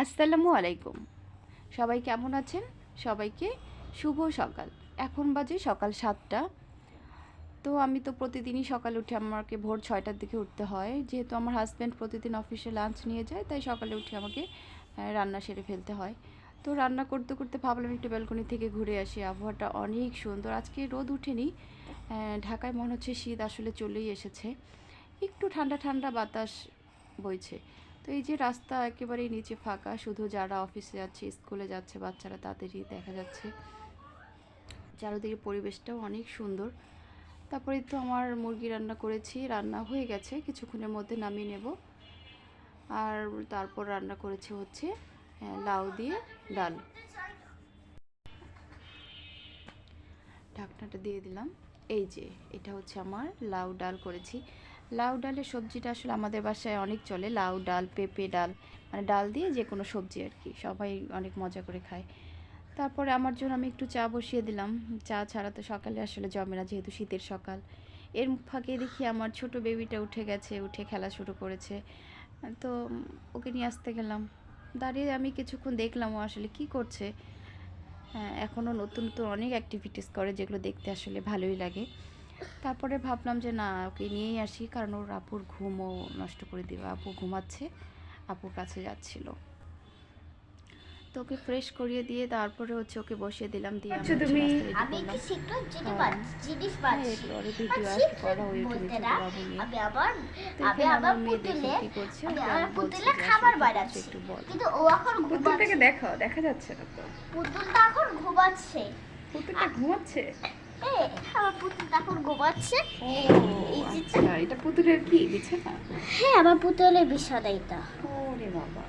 আসসালামু আলাইকুম। সবাই কেমন আছেন? সবাইকে শুভ সকাল। এখন বাজে সকাল 7টা। তো আমি তো প্রতিদিনই সকালে উঠে আমাকে ভোর 6টার দিকে উঠতে হয়। যেহেতু আমার হাজব্যান্ড প্রতিদিন অফিসে লাঞ্চ নিয়ে যায়, তাই সকালে উঠে আমাকে রান্না সেরে ফেলতে হয়। তো রান্না করতে করতে ভাবলাম একটু ব্যালকনি থেকে ঘুরে আসি। আবহাওয়াটা অনেক সুন্দর। আজকে রোদ ওঠেনি। ঢাকায় মনে হচ্ছে শীত আসলে চলেই এসেছে। একটু ঠান্ডা ঠান্ডা বাতাস বইছে। তো এই যে রাস্তা একেবারেই নিচে ফাঁকা, শুধু যারা অফিসে যাচ্ছে, স্কুলে যাচ্ছে বাচ্চারা তাদেরই দেখা যাচ্ছে। চারদিকে পরিবেশটাও অনেক সুন্দর। তারপরে তো আমার মুরগি রান্না করেছি, রান্না হয়ে গেছে, কিছুক্ষণের মধ্যে নামিয়ে নেব। আর তারপর রান্না করেছি হচ্ছে লাউ দিয়ে ডাল। ঢাকনাটা দিয়ে দিলাম। এই যে এটা হচ্ছে আমার লাউ ডাল করেছি। লাউ ডালের সবজিটা আসলে আমাদের বাসায় অনেক চলে। লাউ ডাল, পেঁপে ডাল, মানে ডাল দিয়ে যে কোনো সবজি আর কি, সবাই অনেক মজা করে খায়। তারপরে আমার জন্য আমি একটু চা বসিয়ে দিলাম। চা ছাড়া তো সকালে আসলে জমে না, যেহেতু শীতের সকাল। এর ফাঁকে দেখি আমার ছোট বেবিটা উঠে গেছে, উঠে খেলা শুরু করেছে। তো ওকে নিয়ে আসতে গেলাম। দাঁড়িয়ে আমি কিছুক্ষণ দেখলাম ও আসলে কী করছে। হ্যাঁ, এখনও নতুন নতুন অনেক অ্যাক্টিভিটিস করে, যেগুলো দেখতে আসলে ভালোই লাগে। তারপরে ভাবলাম যে না, ওকে নিয়েই আসি, কারণ ওর আপুর ঘুমও নষ্ট করে দেবে। আপু ঘুমাচ্ছে, আপুর কাছে যাচ্ছিল। তো ওকে ফ্রেশ করিয়ে দিয়ে তারপরে হচ্ছে ওকে বসিয়ে দিলাম, দিয়ে আমি হচ্ছে নাস্তা রেডি আমি কি করলাম। সিক্রেট জিনিস হ্যাঁ, পাচ্ছি। এগুলো ভিডিও আর কি করা হয়ে ওঠে ছোট বাবু নিয়ে। আমি আবার তো আমি এখানে আবার আমার মেয়ে দেখে পুতুলে কি করছে, আমি ওকে আমার আমি বলছি পুতুলে যে খাবার আসলে কি করছে বানাচ্ছি, একটু বল। কিন্তু ও এখন পুতুলটাকে ঘুমাচ্ছে। দেখাও, দেখা যাচ্ছে না তো। পুতুলটা এখন ঘুমাচ্ছে। পুতুলটা ঘুমাচ্ছে? আমার পুতুলটা এখন ঘুমাচ্ছে। ও এই যে আচ্ছা, এটা পুতুলের কি বিছানা? হ্যাঁ, আমার পুতুলের বিছানা এটা। ওরে বাবা।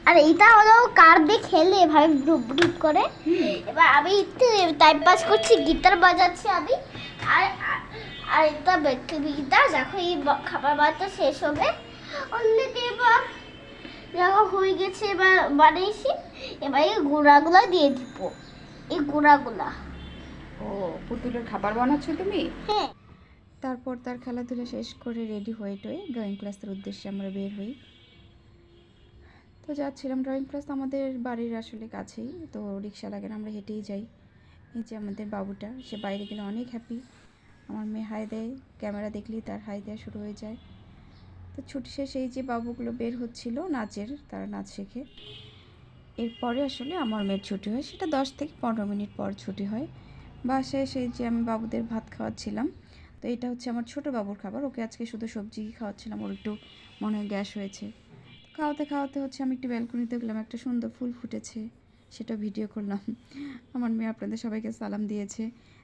আর এটা হলো কার দিয়ে খেলে এভাবে গ্রুপ গ্রুপ করে। এবার আমি একটু টাইম পাস করছি, গিটার বাজাচ্ছি আমি। আর আর এটা বেকিটা যখন এই খাবার বানাতে শেষ হবে, অলরেডি এবার যখন হয়ে গেছে, এবার বানিয়েছি। এবার এই গুঁড়াগুলো দিয়ে দিব, এই গুঁড়াগুলা। ও, পুতুলের খাবার বানাচ্ছো তুমি? হ্যাঁ। তারপর তার খেলাধুলা শেষ করে রেডি হয়ে টয়ে ড্রয়িং ক্লাসের উদ্দেশ্যে আমরা বের হই। তো যাচ্ছিলাম ড্রয়িং ক্লাস আমাদের বাড়ির আসলে কাছেই, তো রিক্সা লাগে না, আমরা হেঁটেই যাই। এই যে আমাদের বাবুটা, সে বাইরে গেলে অনেক হ্যাপি। আমার মেয়ে হাই দেয়, ক্যামেরা দেখলেই তার হাই দেওয়া শুরু হয়ে যায়। তো ছুটি শেষে এই যে বাবুগুলো বের হচ্ছিল নাচের, তারা নাচ শেখে। এরপরে আসলে আমার মেয়ের ছুটি হয়, সেটা 10 থেকে 15 মিনিট পর ছুটি হয়। বাসায় সেই যে আমি বাবুদের ভাত খাওয়াচ্ছিলাম। তো এটা হচ্ছে আমার ছোট বাবুর খাবার, ওকে আজকে শুধু সবজি খাওয়াচ্ছিলাম, ওর একটু মনে হয় গ্যাস হয়েছে। খাওয়াতে খাওয়াতে হচ্ছে আমি একটু ব্যালকনিতে গেলাম, একটা সুন্দর ফুল ফুটেছে, সেটা ভিডিও করলাম। আমার মেয়ে আপনাদের সবাইকে সালাম দিয়েছে।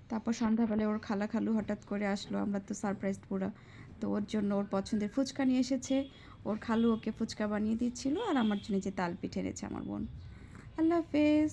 তারপর সন্ধ্যাবেলায় ওর খালা খালু হঠাৎ করে আসলো, আমরা তো সারপ্রাইজ পুরো। তো ওর জন্য ওর পছন্দের ফুচকা নিয়ে এসেছে, ওর খালু ওকে ফুচকা বানিয়ে দিচ্ছিল, আর আমার জন্য যে তাল পিঠে এনেছে আমার বোন। আল্লাহ হাফেজ।